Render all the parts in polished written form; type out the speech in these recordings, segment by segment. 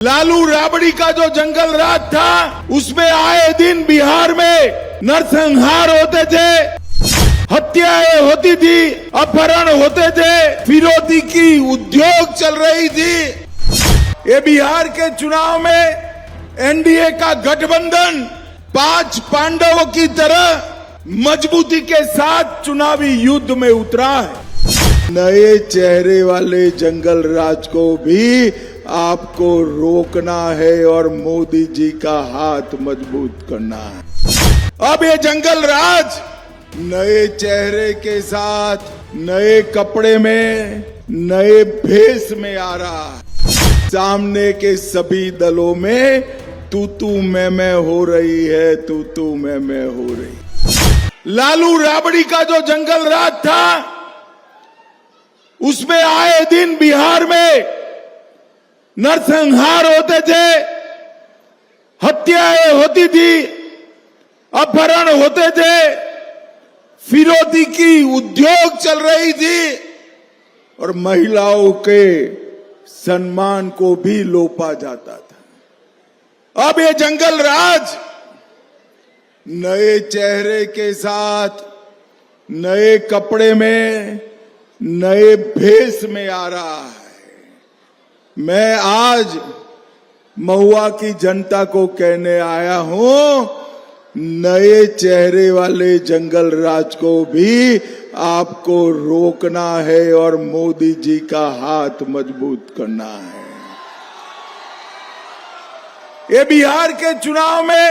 लालू राबड़ी का जो जंगल राज था, उसमें आए दिन बिहार में नरसंहार होते थे, हत्याएं होती थी, अपहरण होते थे, फिरौती की उद्योग चल रही थी। ये बिहार के चुनाव में एनडीए का गठबंधन 5 पांडवों की तरह मजबूती के साथ चुनावी युद्ध में उतरा है। नए चेहरे वाले जंगल राज को भी आपको रोकना है और मोदी जी का हाथ मजबूत करना है। अब ये जंगल राज नए चेहरे के साथ, नए कपड़े में, नए भेष में आ रहा है। सामने के सभी दलों में तू मैं हो रही है, तू मैं हो रही। लालू राबड़ी का जो जंगल राज था, उसमें आए दिन बिहार में नरसंहार होते थे, हत्याएं होती थी, अपहरण होते थे, फिरौती की उद्योग चल रही थी और महिलाओं के सम्मान को भी लोपा जाता था। अब ये जंगल राज नए चेहरे के साथ, नए कपड़े में, नए भेष में आ रहा है। मैं आज महुआ की जनता को कहने आया हूं, नए चेहरे वाले जंगल राज को भी आपको रोकना है और मोदी जी का हाथ मजबूत करना है। ये बिहार के चुनाव में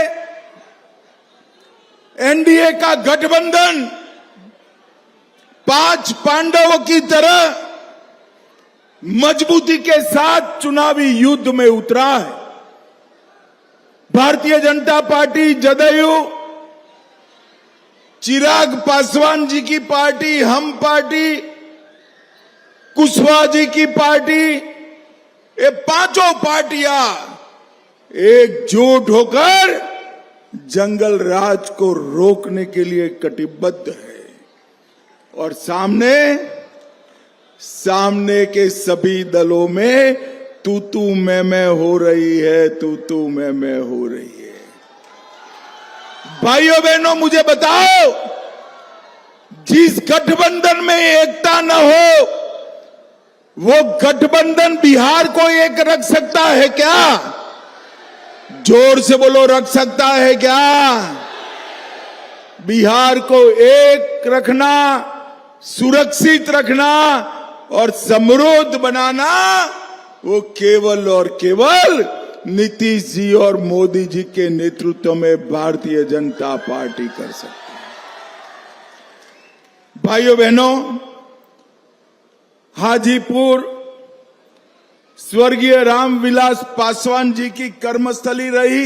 एनडीए का गठबंधन 5 पांडवों की तरह मजबूती के साथ चुनावी युद्ध में उतरा है। भारतीय जनता पार्टी, जदयू, चिराग पासवान जी की पार्टी, हम पार्टी, कुशवाहा जी की पार्टी, ये पांचों पार्टियां एकजुट होकर जंगल राज को रोकने के लिए कटिबद्ध है। और सामने के सभी दलों में तू मैं हो रही है, तू मैं हो रही है। भाइयों बहनों, मुझे बताओ, जिस गठबंधन में एकता न हो, वो गठबंधन बिहार को एक रख सकता है क्या? जोर से बोलो, रख सकता है क्या? बिहार को एक रखना, सुरक्षित रखना और समृद्ध बनाना, वो केवल और केवल नीतीश जी और मोदी जी के नेतृत्व में भारतीय जनता पार्टी कर सकती है। भाइयों बहनों, हाजीपुर स्वर्गीय रामविलास पासवान जी की कर्मस्थली रही।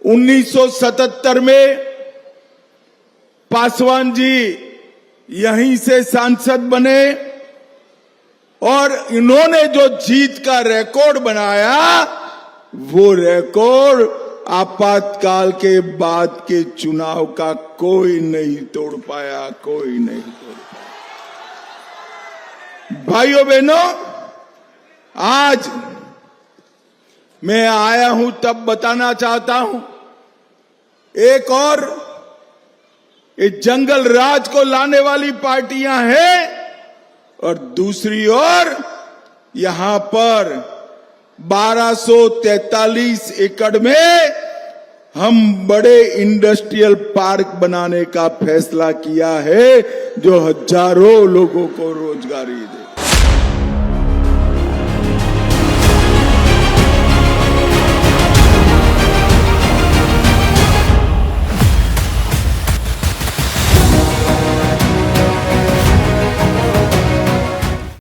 1977 में पासवान जी यहीं से सांसद बने और इन्होंने जो जीत का रिकॉर्ड बनाया, वो रिकॉर्ड आपातकाल के बाद के चुनाव का कोई नहीं तोड़ पाया, कोई नहीं तोड़ पाया। भाइयों बहनों, आज मैं आया हूं तब बताना चाहता हूं, एक और ये जंगल राज को लाने वाली पार्टियां हैं और दूसरी ओर यहां पर 1243 एकड़ में हम बड़े इंडस्ट्रियल पार्क बनाने का फैसला किया है, जो हजारों लोगों को रोजगारी दे।